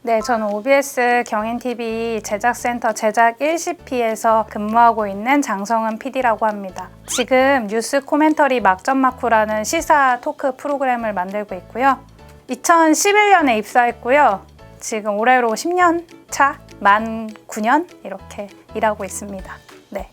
네, 저는 OBS 경인TV 제작센터 제작 1CP에서 근무하고 있는 장성은 PD라고 합니다. 지금 뉴스 코멘터리 막전막후라는 시사 토크 프로그램을 만들고 있고요. 2011년에 입사했고요. 지금 올해로 10년 차, 만 9년 이렇게 일하고 있습니다. 네.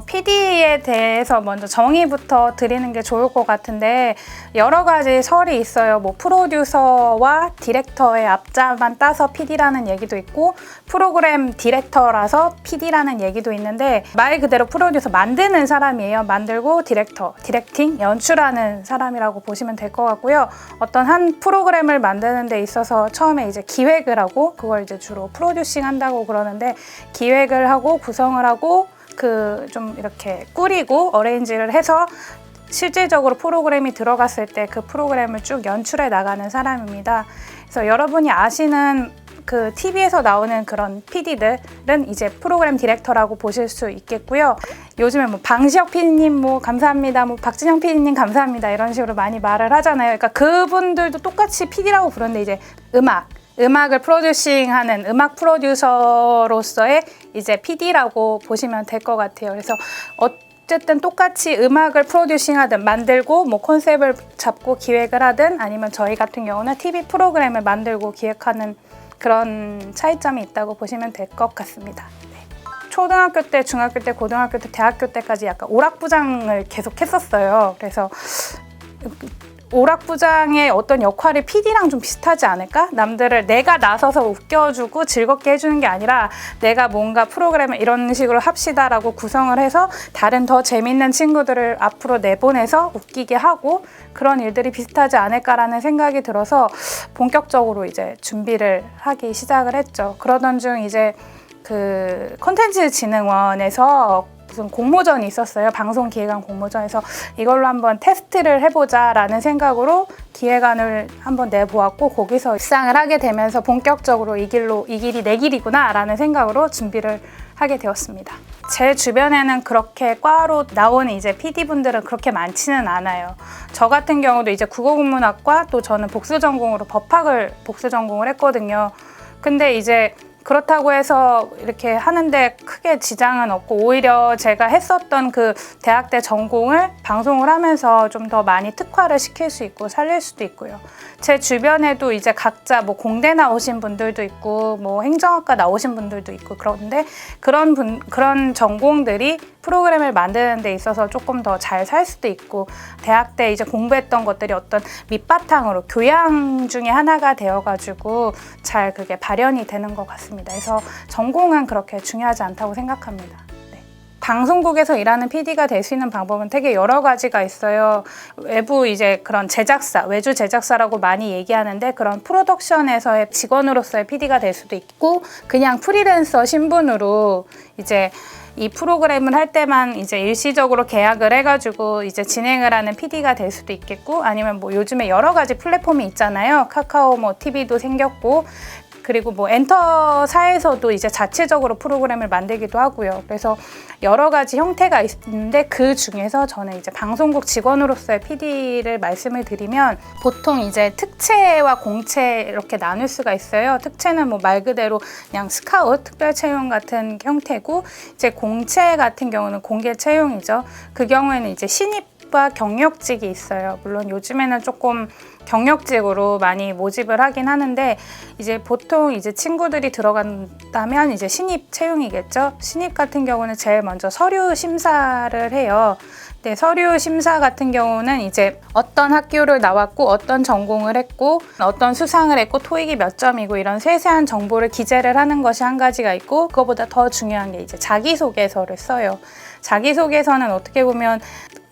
PD에 대해서 먼저 정의부터 드리는 게 좋을 것 같은데 여러 가지 설이 있어요. 뭐 프로듀서와 디렉터의 앞자만 따서 PD라는 얘기도 있고 프로그램 디렉터라서 PD라는 얘기도 있는데 말 그대로 프로듀서 만드는 사람이에요. 만들고 디렉터, 디렉팅, 연출하는 사람이라고 보시면 될 것 같고요. 어떤 한 프로그램을 만드는 데 있어서 처음에 이제 기획을 하고 그걸 이제 주로 프로듀싱 한다고 그러는데 기획을 하고 구성을 하고 좀 이렇게 꾸리고 어레인지를 해서 실질적으로 프로그램이 들어갔을 때 그 프로그램을 쭉 연출해 나가는 사람입니다. 그래서 여러분이 아시는 그 TV에서 나오는 그런 PD들은 이제 프로그램 디렉터라고 보실 수 있겠고요. 요즘에 뭐 방시혁 PD님 뭐 감사합니다, 뭐 박진영 PD님 감사합니다 이런 식으로 많이 말을 하잖아요. 그러니까 그분들도 똑같이 PD라고 부르는데 이제 음악을 프로듀싱하는 음악 프로듀서로서의 이제 PD라고 보시면 될 것 같아요. 그래서 어쨌든 똑같이 음악을 프로듀싱하든 만들고 뭐 컨셉을 잡고 기획을 하든 아니면 저희 같은 경우는 TV 프로그램을 만들고 기획하는 그런 차이점이 있다고 보시면 될 것 같습니다. 네. 초등학교 때, 중학교 때, 고등학교 때, 대학교 때까지 약간 오락부장을 계속 했었어요. 그래서 오락부장의 어떤 역할이 PD랑 좀 비슷하지 않을까? 남들을 내가 나서서 웃겨주고 즐겁게 해주는 게 아니라 내가 뭔가 프로그램을 이런 식으로 합시다라고 구성을 해서 다른 더 재밌는 친구들을 앞으로 내보내서 웃기게 하고 그런 일들이 비슷하지 않을까라는 생각이 들어서 본격적으로 이제 준비를 하기 시작을 했죠. 그러던 중 이제 그 콘텐츠진흥원에서 무슨 공모전이 있었어요. 방송기획안 공모전에서 이걸로 한번 테스트를 해보자라는 생각으로 기획안을 한번 내보았고 거기서 입상을 하게 되면서 본격적으로 이 길이 내 길이구나 라는 생각으로 준비를 하게 되었습니다. 제 주변에는 그렇게 과로 나오는 이제 PD분들은 그렇게 많지는 않아요. 저 같은 경우도 이제 국어국문학과 또 저는 복수전공으로 법학을 복수전공을 했거든요. 근데 이제 그렇다고 해서 이렇게 하는데 크게 지장은 없고 오히려 제가 했었던 그 대학 때 전공을 방송을 하면서 좀 더 많이 특화를 시킬 수 있고 살릴 수도 있고요. 제 주변에도 이제 각자 뭐 공대 나오신 분들도 있고 뭐 행정학과 나오신 분들도 있고 그런데 그런 전공들이 프로그램을 만드는 데 있어서 조금 더 잘 살 수도 있고 대학 때 이제 공부했던 것들이 어떤 밑바탕으로 교양 중에 하나가 되어가지고 잘 그게 발현이 되는 것 같습니다. 그래서 전공은 그렇게 중요하지 않다고 생각합니다. 네. 방송국에서 일하는 PD가 될 수 있는 방법은 되게 여러 가지가 있어요. 외부 이제 그런 제작사, 외주 제작사라고 많이 얘기하는데 그런 프로덕션에서의 직원으로서의 PD가 될 수도 있고 그냥 프리랜서 신분으로 이제 이 프로그램을 할 때만 이제 일시적으로 계약을 해가지고 이제 진행을 하는 PD가 될 수도 있겠고 아니면 뭐 요즘에 여러 가지 플랫폼이 있잖아요. 카카오 뭐 TV도 생겼고 그리고 뭐 엔터사에서도 이제 자체적으로 프로그램을 만들기도 하고요. 그래서 여러 가지 형태가 있는데 그 중에서 저는 이제 방송국 직원으로서의 PD를 말씀을 드리면 보통 이제 특채와 공채 이렇게 나눌 수가 있어요. 특채는 뭐 말 그대로 그냥 스카웃, 특별 채용 같은 형태고 이제 공채 같은 경우는 공개 채용이죠. 그 경우에는 이제 신입과 경력직이 있어요. 물론 요즘에는 조금 경력직으로 많이 모집을 하긴 하는데 이제 보통 이제 친구들이 들어간다면 이제 신입 채용이겠죠. 신입 같은 경우는 제일 먼저 서류 심사를 해요. 네, 서류 심사 같은 경우는 이제 어떤 학교를 나왔고 어떤 전공을 했고 어떤 수상을 했고 토익이 몇 점이고 이런 세세한 정보를 기재를 하는 것이 한 가지가 있고 그거보다 더 중요한 게 이제 자기소개서를 써요. 자기소개서는 어떻게 보면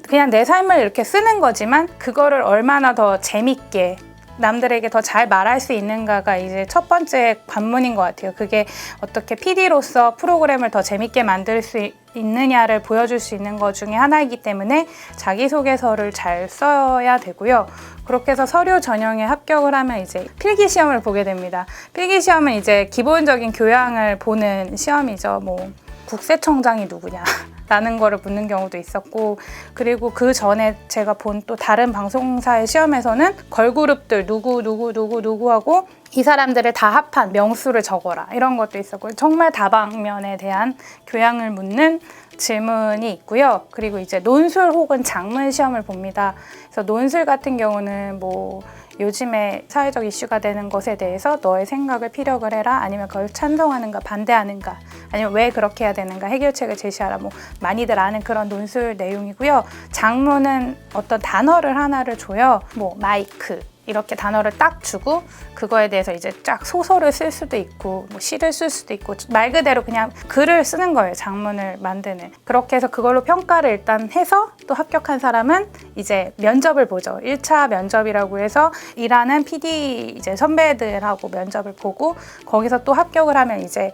그냥 내 삶을 이렇게 쓰는 거지만 그거를 얼마나 더 재밌게 남들에게 더 잘 말할 수 있는가가 이제 첫 번째 관문인 것 같아요. 그게 어떻게 PD로서 프로그램을 더 재밌게 만들 수 있느냐를 보여줄 수 있는 것 중에 하나이기 때문에 자기소개서를 잘 써야 되고요. 그렇게 해서 서류 전형에 합격을 하면 이제 필기시험을 보게 됩니다. 필기시험은 이제 기본적인 교양을 보는 시험이죠. 뭐 국세청장이 누구냐 라는 거를 묻는 경우도 있었고, 그리고 그 전에 제가 본 또 다른 방송사의 시험에서는 걸그룹들 누구하고 이 사람들을 다 합한 명수를 적어라 이런 것도 있었고, 정말 다방면에 대한 교양을 묻는 질문이 있고요. 그리고 이제 논술 혹은 작문 시험을 봅니다. 그래서 논술 같은 경우는 뭐 요즘에 사회적 이슈가 되는 것에 대해서 너의 생각을 피력을 해라, 아니면 그걸 찬성하는가 반대하는가, 아니면 왜 그렇게 해야 되는가 해결책을 제시하라, 뭐 많이들 아는 그런 논술 내용이고요. 작문은 어떤 단어를 하나를 줘요. 뭐 마이크 이렇게 단어를 딱 주고 그거에 대해서 이제 쫙 소설을 쓸 수도 있고 뭐 시를 쓸 수도 있고 말 그대로 그냥 글을 쓰는 거예요. 작문을 만드는. 그렇게 해서 그걸로 평가를 일단 해서 또 합격한 사람은 이제 면접을 보죠. 1차 면접이라고 해서 일하는 PD 이제 선배들하고 면접을 보고, 거기서 또 합격을 하면 이제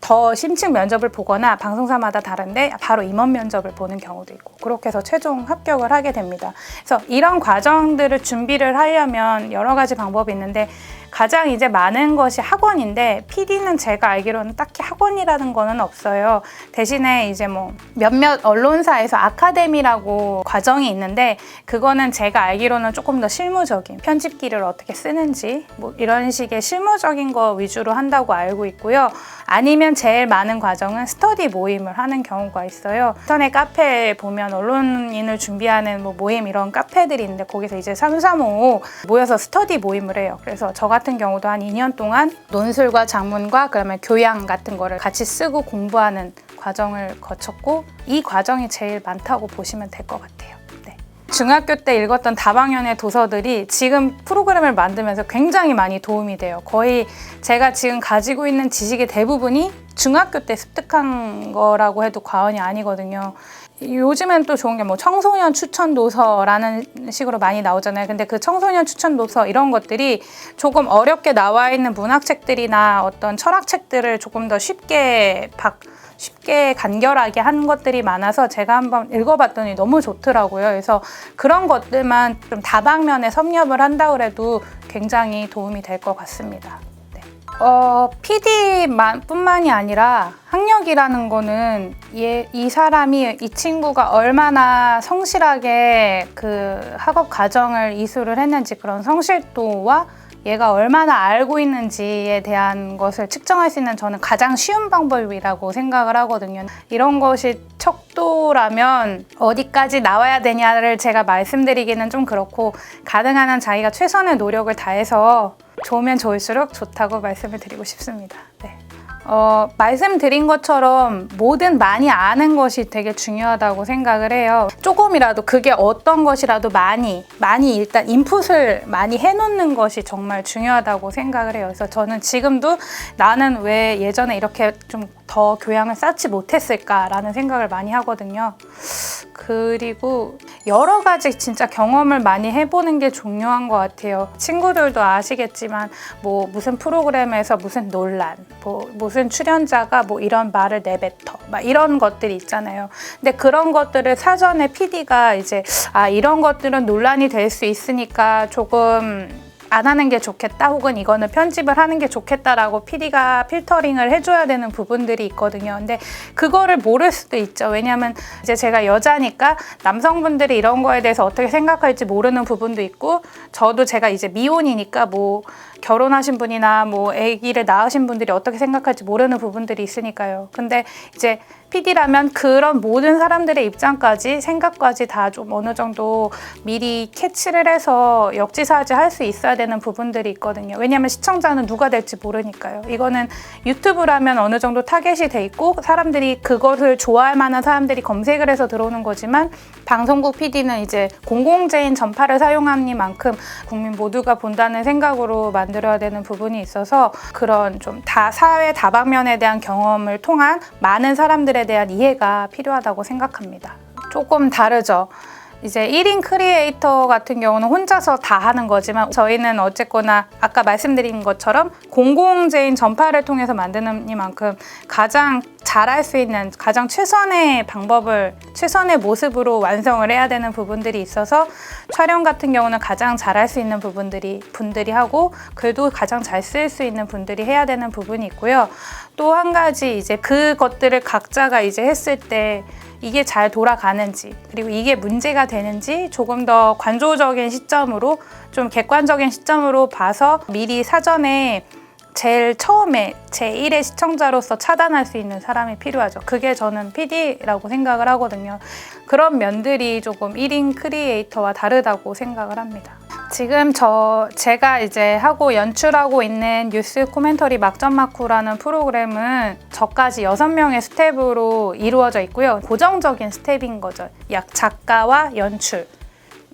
더 심층 면접을 보거나 방송사마다 다른데 바로 임원 면접을 보는 경우도 있고, 그렇게 해서 최종 합격을 하게 됩니다. 그래서 이런 과정들을 준비를 하려면 여러 가지 방법이 있는데, 가장 이제 많은 것이 학원인데, PD는 제가 알기로는 딱히 학원이라는 거는 없어요. 대신에 이제 뭐 몇몇 언론사에서 아카데미라고 과정이 있는데, 그거는 제가 알기로는 조금 더 실무적인 편집기를 어떻게 쓰는지 뭐 이런 식의 실무적인 거 위주로 한다고 알고 있고요. 아니면 제일 많은 과정은 스터디 모임을 하는 경우가 있어요. 인터넷 카페에 보면 언론인을 준비하는 뭐 모임 이런 카페들이 있는데, 거기서 이제 335 모여서 스터디 모임을 해요. 그래서 저 같은 경우도 한 2년 동안 논술과 작문과 그다음에 교양 같은 거를 같이 쓰고 공부하는 과정을 거쳤고, 이 과정이 제일 많다고 보시면 될 것 같아요. 네. 중학교 때 읽었던 다방면의 도서들이 지금 프로그램을 만들면서 굉장히 많이 도움이 돼요. 거의 제가 지금 가지고 있는 지식의 대부분이 중학교 때 습득한 거라고 해도 과언이 아니거든요. 요즘엔 또 좋은 게 뭐 청소년 추천 도서라는 식으로 많이 나오잖아요. 근데 그 청소년 추천 도서 이런 것들이 조금 어렵게 나와 있는 문학책들이나 어떤 철학책들을 조금 더 쉽게 간결하게 한 것들이 많아서 제가 한번 읽어봤더니 너무 좋더라고요. 그래서 그런 것들만 좀 다방면에 섭렵을 한다고 해도 굉장히 도움이 될 것 같습니다. PD뿐만이 아니라 학력이라는 거는 이 친구가 얼마나 성실하게 그 학업 과정을 이수를 했는지, 그런 성실도와 얘가 얼마나 알고 있는지에 대한 것을 측정할 수 있는 저는 가장 쉬운 방법이라고 생각을 하거든요. 이런 것이 척도라면 어디까지 나와야 되냐를 제가 말씀드리기는 좀 그렇고, 가능한 한 자기가 최선의 노력을 다해서 좋으면 좋을수록 좋다고 말씀을 드리고 싶습니다. 네. 말씀드린 것처럼 뭐든 많이 아는 것이 되게 중요하다고 생각을 해요. 조금이라도 그게 어떤 것이라도 많이 일단 인풋을 많이 해놓는 것이 정말 중요하다고 생각을 해요. 그래서 저는 지금도 나는 왜 예전에 이렇게 좀 더 교양을 쌓지 못했을까라는 생각을 많이 하거든요. 그리고 여러 가지 진짜 경험을 많이 해보는 게 중요한 것 같아요. 친구들도 아시겠지만 뭐 무슨 프로그램에서 무슨 논란, 무슨 출연자가 뭐 이런 말을 내뱉어, 막 이런 것들이 있잖아요. 근데 그런 것들을 사전에 PD가 이제 이런 것들은 논란이 될 수 있으니까 조금 안 하는 게 좋겠다, 혹은 이거는 편집을 하는 게 좋겠다라고 PD가 필터링을 해줘야 되는 부분들이 있거든요. 근데 그거를 모를 수도 있죠. 왜냐하면 이제 제가 여자니까 남성분들이 이런 거에 대해서 어떻게 생각할지 모르는 부분도 있고, 저도 제가 이제 미혼이니까 뭐 결혼하신 분이나 뭐 아기를 낳으신 분들이 어떻게 생각할지 모르는 부분들이 있으니까요. 근데 이제 PD라면 그런 모든 사람들의 입장까지, 생각까지 다 좀 어느 정도 미리 캐치를 해서 역지사지 할 수 있어야 되는 부분들이 있거든요. 왜냐하면 시청자는 누가 될지 모르니까요. 이거는 유튜브라면 어느 정도 타겟이 돼 있고 사람들이 그것을 좋아할 만한 사람들이 검색을 해서 들어오는 거지만, 방송국 PD는 이제 공공재인 전파를 사용하니만큼 국민 모두가 본다는 생각으로 만들어야 되는 부분이 있어서, 그런 좀 사회 다방면에 대한 경험을 통한 많은 사람들에 대한 이해가 필요하다고 생각합니다. 조금 다르죠. 이제 1인 크리에이터 같은 경우는 혼자서 다 하는 거지만 저희는 어쨌거나 아까 말씀드린 것처럼 공공재인 전파를 통해서 만드는 이만큼 가장 잘할 수 있는 가장 최선의 방법을 최선의 모습으로 완성을 해야 되는 부분들이 있어서 촬영 같은 경우는 가장 잘할 수 있는 분들이 하고 글도 가장 잘 쓸 수 있는 분들이 해야 되는 부분이 있고요. 또 한 가지 이제 그것들을 각자가 이제 했을 때 이게 잘 돌아가는지 그리고 이게 문제가 되는지 조금 더 관조적인 시점으로 좀 객관적인 시점으로 봐서 미리 사전에 제일 처음에 제1의 시청자로서 차단할 수 있는 사람이 필요하죠. 그게 저는 PD라고 생각을 하거든요. 그런 면들이 조금 1인 크리에이터와 다르다고 생각을 합니다. 지금 제가 이제 하고 연출하고 있는 뉴스 코멘터리 막전막후라는 프로그램은 저까지 6명의 스텝으로 이루어져 있고요. 고정적인 스텝인 거죠. 약 작가와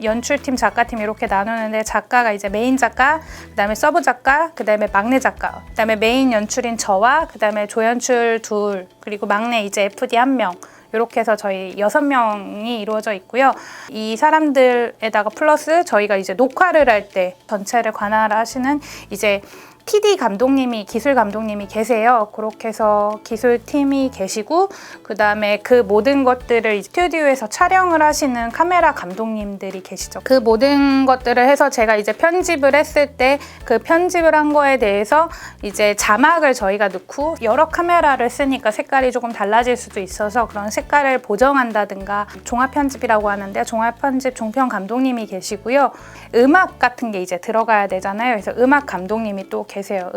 연출팀, 작가팀 이렇게 나누는데 작가가 이제 메인 작가, 그다음에 서브 작가, 그다음에 막내 작가, 그다음에 메인 연출인 저와 그다음에 조연출 2, 그리고 막내 이제 FD 1명. 이렇게 해서 저희 6명이 이루어져 있고요. 이 사람들에다가 플러스 저희가 이제 녹화를 할 때 전체를 관할하시는 이제 PD 감독님이, 기술 감독님이 계세요. 그렇게 해서 기술팀이 계시고 그다음에 그 모든 것들을 스튜디오에서 촬영을 하시는 카메라 감독님들이 계시죠. 그 모든 것들을 해서 제가 이제 편집을 했을 때 그 편집을 한 거에 대해서 이제 자막을 저희가 넣고 여러 카메라를 쓰니까 색깔이 조금 달라질 수도 있어서 그런 색깔을 보정한다든가 종합 편집이라고 하는데 종합 편집 종편 감독님이 계시고요. 음악 같은 게 이제 들어가야 되잖아요. 그래서 음악 감독님이 또 계세요.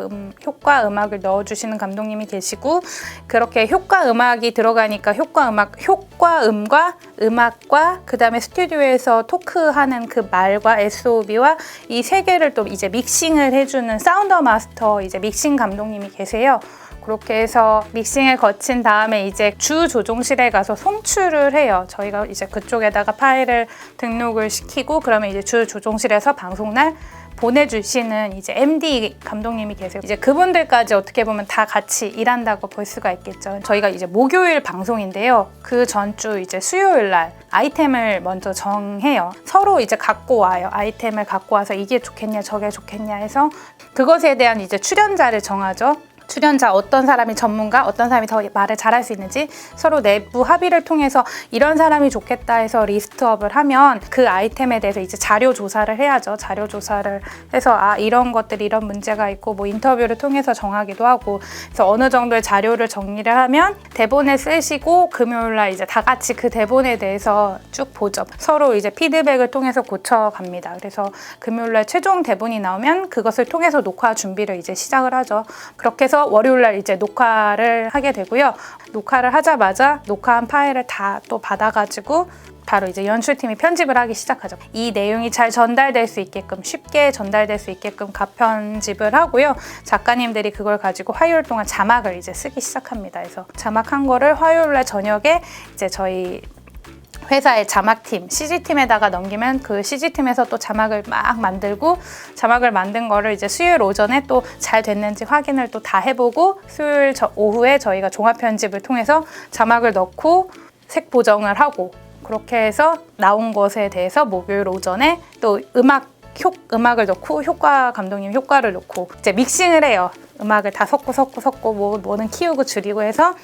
효과 음악을 넣어주시는 감독님이 계시고 그렇게 효과 음악이 들어가니까 효과음과 음악과 그 다음에 스튜디오에서 토크하는 그 말과 SOB와 이 세 개를 또 이제 믹싱을 해주는 사운드 마스터 이제 믹싱 감독님이 계세요. 그렇게 해서 믹싱을 거친 다음에 이제 주 조종실에 가서 송출을 해요. 저희가 이제 그쪽에다가 파일을 등록을 시키고 그러면 이제 주 조종실에서 방송날 보내주시는 이제 MD 감독님이 계세요. 이제 그분들까지 어떻게 보면 다 같이 일한다고 볼 수가 있겠죠. 저희가 이제 목요일 방송인데요. 그 전주 이제 수요일 날 아이템을 먼저 정해요. 서로 이제 갖고 와요. 아이템을 갖고 와서 이게 좋겠냐 저게 좋겠냐 해서 그것에 대한 이제 출연자를 정하죠. 출연자 어떤 사람이 전문가, 어떤 사람이 더 말을 잘할 수 있는지 서로 내부 합의를 통해서 이런 사람이 좋겠다 해서 리스트업을 하면 그 아이템에 대해서 이제 자료 조사를 해야죠. 자료 조사를 해서 이런 것들이 이런 문제가 있고 뭐 인터뷰를 통해서 정하기도 하고 그래서 어느 정도의 자료를 정리를 하면 대본에 쓰시고 금요일날 이제 다 같이 그 대본에 대해서 쭉 보죠. 서로 이제 피드백을 통해서 고쳐갑니다. 그래서 금요일날 최종 대본이 나오면 그것을 통해서 녹화 준비를 이제 시작을 하죠. 그렇게 해서 월요일날 이제 녹화를 하게 되고요. 녹화를 하자마자 녹화한 파일을 다 또 받아가지고 바로 이제 연출팀이 편집을 하기 시작하죠. 이 내용이 잘 전달될 수 있게끔 쉽게 전달될 수 있게끔 가편집을 하고요. 작가님들이 그걸 가지고 화요일 동안 자막을 이제 쓰기 시작합니다. 그래서 자막한 거를 화요일날 저녁에 이제 저희 회사의 자막팀, CG팀에다가 넘기면 그 CG팀에서 또 자막을 막 만들고 자막을 만든 거를 이제 수요일 오전에 또 잘 됐는지 확인을 또 다 해보고 수요일 오후에 저희가 종합 편집을 통해서 자막을 넣고 색 보정을 하고 그렇게 해서 나온 것에 대해서 목요일 오전에 또 음악을 넣고 효과 감독님 효과를 넣고 이제 믹싱을 해요. 음악을 다 섞고 뭐는 키우고 줄이고 해서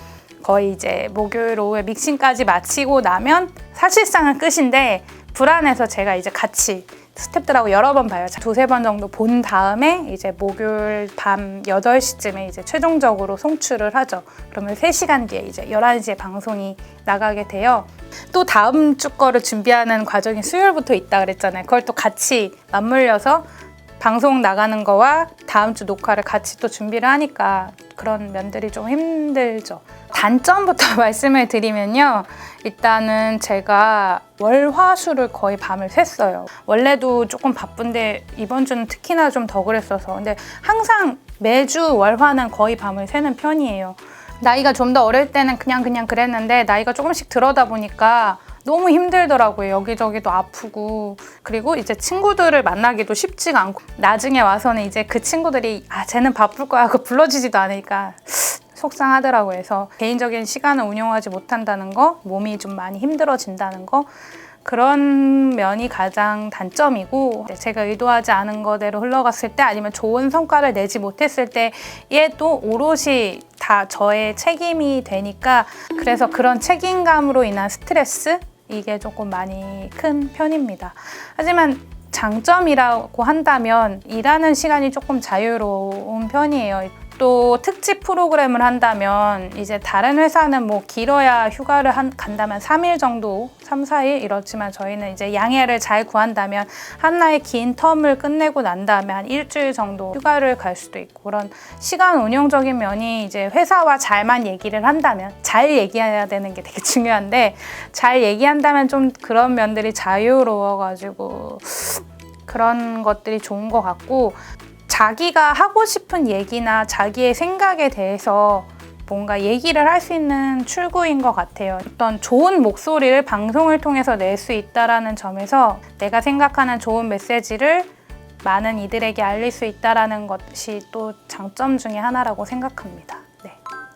거의 이제 목요일 오후에 믹싱까지 마치고 나면 사실상은 끝인데 불안해서 제가 이제 같이 스태프들하고 여러 번 봐요. 2-3번 정도 본 다음에 이제 목요일 밤 8시쯤에 이제 최종적으로 송출을 하죠. 그러면 3시간 뒤에 이제 11시에 방송이 나가게 돼요. 또 다음 주 거를 준비하는 과정이 수요일부터 있다 그랬잖아요. 그걸 또 같이 맞물려서 방송 나가는 거와 다음 주 녹화를 같이 또 준비를 하니까 그런 면들이 좀 힘들죠. 단점부터 말씀을 드리면요. 일단은 제가 월화수를 거의 밤을 샜어요. 원래도 조금 바쁜데 이번 주는 특히나 좀 더 그랬어서 근데 항상 매주 월화는 거의 밤을 새는 편이에요. 나이가 좀 더 어릴 때는 그냥 그랬는데 나이가 조금씩 들어다 보니까 너무 힘들더라고요. 여기저기도 아프고 그리고 이제 친구들을 만나기도 쉽지가 않고 나중에 와서는 이제 그 친구들이 쟤는 바쁠 거야 하고 불러주지도 않으니까 속상하더라고요. 그래서 개인적인 시간을 운영하지 못한다는 거, 몸이 좀 많이 힘들어진다는 거 그런 면이 가장 단점이고, 제가 의도하지 않은 거대로 흘러갔을 때 아니면 좋은 성과를 내지 못했을 때에 또 오롯이 다 저의 책임이 되니까, 그래서 그런 책임감으로 인한 스트레스, 이게 조금 많이 큰 편입니다. 하지만 장점이라고 한다면 일하는 시간이 조금 자유로운 편이에요. 또 특집 프로그램을 한다면 이제 다른 회사는 뭐 길어야 휴가를 간다면 3일 정도, 3, 4일 이렇지만 저희는 이제 양해를 잘 구한다면 하나의 긴 텀을 끝내고 난 다음에 한 일주일 정도 휴가를 갈 수도 있고, 그런 시간 운용적인 면이 이제 회사와 잘만 얘기를 한다면, 잘 얘기해야 되는 게 되게 중요한데, 잘 얘기한다면 좀 그런 면들이 자유로워가지고 그런 것들이 좋은 것 같고, 자기가 하고 싶은 얘기나 자기의 생각에 대해서 뭔가 얘기를 할 수 있는 출구인 것 같아요. 어떤 좋은 목소리를 방송을 통해서 낼 수 있다는 점에서 내가 생각하는 좋은 메시지를 많은 이들에게 알릴 수 있다는 것이 또 장점 중에 하나라고 생각합니다. 네.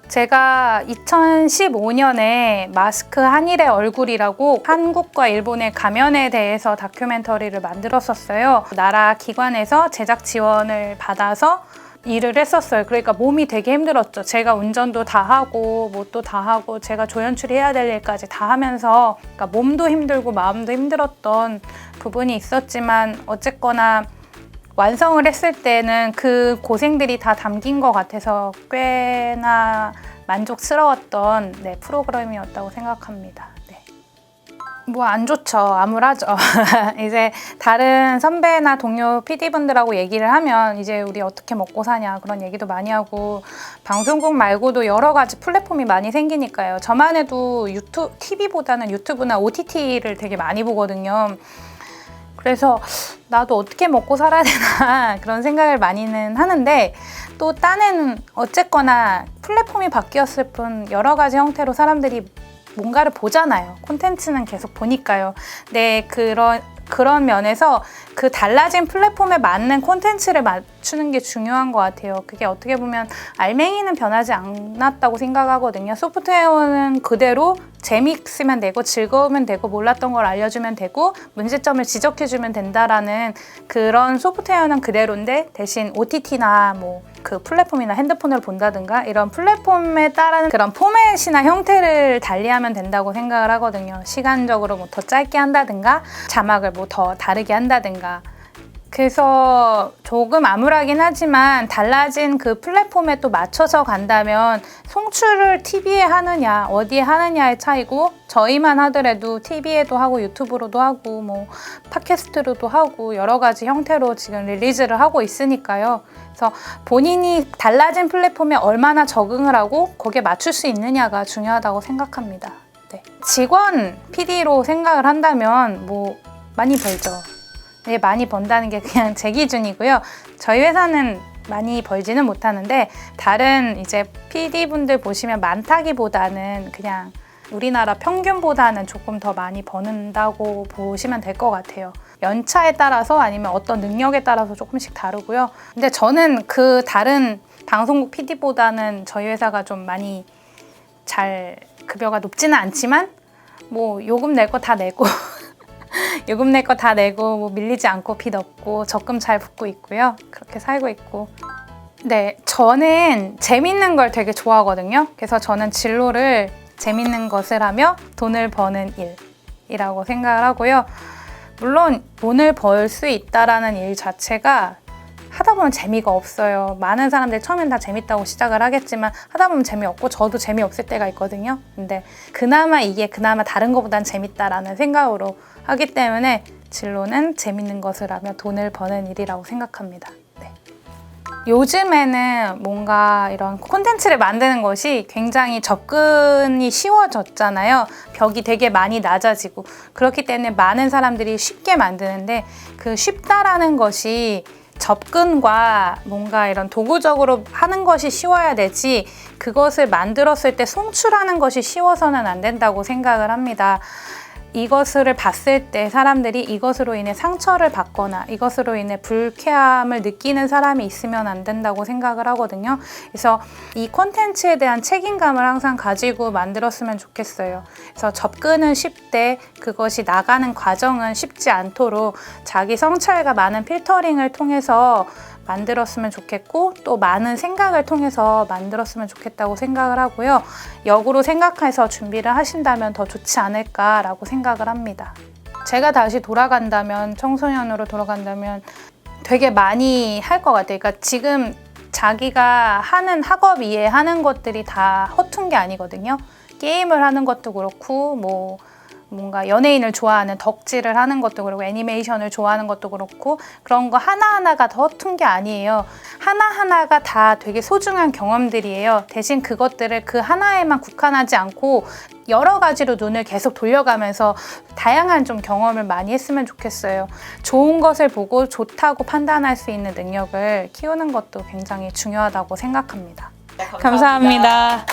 제가 2015년에 마스크 한일의 얼굴이라고 한국과 일본의 가면에 대해서 다큐멘터리를 만들었었어요. 나라 기관에서 제작 지원을 받아서 일을 했었어요. 그러니까 몸이 되게 힘들었죠. 제가 운전도 다 하고 뭣도 다 하고 제가 조연출해야 될 일까지 다 하면서, 그러니까 몸도 힘들고 마음도 힘들었던 부분이 있었지만, 어쨌거나 완성을 했을 때는 그 고생들이 다 담긴 것 같아서 꽤나 만족스러웠던 프로그램이었다고 생각합니다. 네. 뭐 안 좋죠. 암울하죠. 이제 다른 선배나 동료 PD분들하고 얘기를 하면 이제 우리 어떻게 먹고 사냐 그런 얘기도 많이 하고, 방송국 말고도 여러 가지 플랫폼이 많이 생기니까요. 저만 해도 TV보다는 유튜브나 OTT를 되게 많이 보거든요. 그래서 나도 어떻게 먹고 살아야 되나 그런 생각을 많이는 하는데, 또 딴에는 어쨌거나 플랫폼이 바뀌었을 뿐 여러 가지 형태로 사람들이 뭔가를 보잖아요. 콘텐츠는 계속 보니까요. 네, 그런 면에서 그 달라진 플랫폼에 맞는 콘텐츠를 맞추는 게 중요한 것 같아요. 그게 어떻게 보면 알맹이는 변하지 않았다고 생각하거든요. 소프트웨어는 그대로 재미있으면 되고 즐거우면 되고 몰랐던 걸 알려주면 되고 문제점을 지적해주면 된다라는 그런 소프트웨어는 그대로인데, 대신 OTT나 뭐 그 플랫폼이나 핸드폰을 본다든가 이런 플랫폼에 따른 그런 포맷이나 형태를 달리하면 된다고 생각을 하거든요. 시간적으로 뭐 더 짧게 한다든가 자막을 뭐 더 다르게 한다든가. 그래서 조금 암울하긴 하지만 달라진 그 플랫폼에 또 맞춰서 간다면 송출을 TV에 하느냐 어디에 하느냐의 차이고, 저희만 하더라도 TV에도 하고 유튜브로도 하고 뭐 팟캐스트로도 하고 여러 가지 형태로 지금 릴리즈를 하고 있으니까요. 그래서 본인이 달라진 플랫폼에 얼마나 적응을 하고 거기에 맞출 수 있느냐가 중요하다고 생각합니다. 네. 직원 PD로 생각을 한다면 뭐 많이 벌죠. 네, 많이 번다는 게 그냥 제 기준이고요. 저희 회사는 많이 벌지는 못하는데, 다른 이제 PD분들 보시면 많다기보다는 그냥 우리나라 평균보다는 조금 더 많이 버는다고 보시면 될 것 같아요. 연차에 따라서 아니면 어떤 능력에 따라서 조금씩 다르고요. 근데 저는 그 다른 방송국 PD보다는 저희 회사가 좀 많이 잘 급여가 높지는 않지만 뭐 요금 낼 거 다 내고 요금 낼 거 다 내고 뭐 밀리지 않고 빚 없고 적금 잘 붓고 있고요. 그렇게 살고 있고. 네, 저는 재밌는 걸 되게 좋아하거든요. 그래서 저는 진로를 재밌는 것을 하며 돈을 버는 일이라고 생각을 하고요. 물론 돈을 벌 수 있다라는 일 자체가 하다 보면 재미가 없어요. 많은 사람들이 처음엔 다 재밌다고 시작을 하겠지만 하다 보면 재미없고 저도 재미없을 때가 있거든요. 근데 그나마 다른 것보단 재밌다라는 생각으로 하기 때문에 진로는 재밌는 것을 하며 돈을 버는 일이라고 생각합니다. 네. 요즘에는 뭔가 이런 콘텐츠를 만드는 것이 굉장히 접근이 쉬워졌잖아요. 벽이 되게 많이 낮아지고, 그렇기 때문에 많은 사람들이 쉽게 만드는데, 그 쉽다라는 것이 접근과 뭔가 이런 도구적으로 하는 것이 쉬워야 되지, 그것을 만들었을 때 송출하는 것이 쉬워서는 안 된다고 생각을 합니다. 이것을 봤을 때 사람들이 이것으로 인해 상처를 받거나 이것으로 인해 불쾌함을 느끼는 사람이 있으면 안 된다고 생각을 하거든요. 그래서 이 콘텐츠에 대한 책임감을 항상 가지고 만들었으면 좋겠어요. 그래서 접근은 쉽되 그것이 나가는 과정은 쉽지 않도록 자기 성찰과 많은 필터링을 통해서 만들었으면 좋겠고 또 많은 생각을 통해서 만들었으면 좋겠다고 생각을 하고요. 역으로 생각해서 준비를 하신다면 더 좋지 않을까라고 생각을 합니다. 제가 다시 돌아간다면, 청소년으로 돌아간다면 되게 많이 할 것 같아요. 그러니까 지금 자기가 하는 학업 이외에 하는 것들이 다 허튼 게 아니거든요. 게임을 하는 것도 그렇고 뭔가 연예인을 좋아하는 덕질을 하는 것도 그렇고 애니메이션을 좋아하는 것도 그렇고 그런 거 하나하나가 더 허튼 게 아니에요. 하나하나가 다 되게 소중한 경험들이에요. 대신 그것들을 그 하나에만 국한하지 않고 여러 가지로 눈을 계속 돌려가면서 다양한 좀 경험을 많이 했으면 좋겠어요. 좋은 것을 보고 좋다고 판단할 수 있는 능력을 키우는 것도 굉장히 중요하다고 생각합니다. 네, 감사합니다.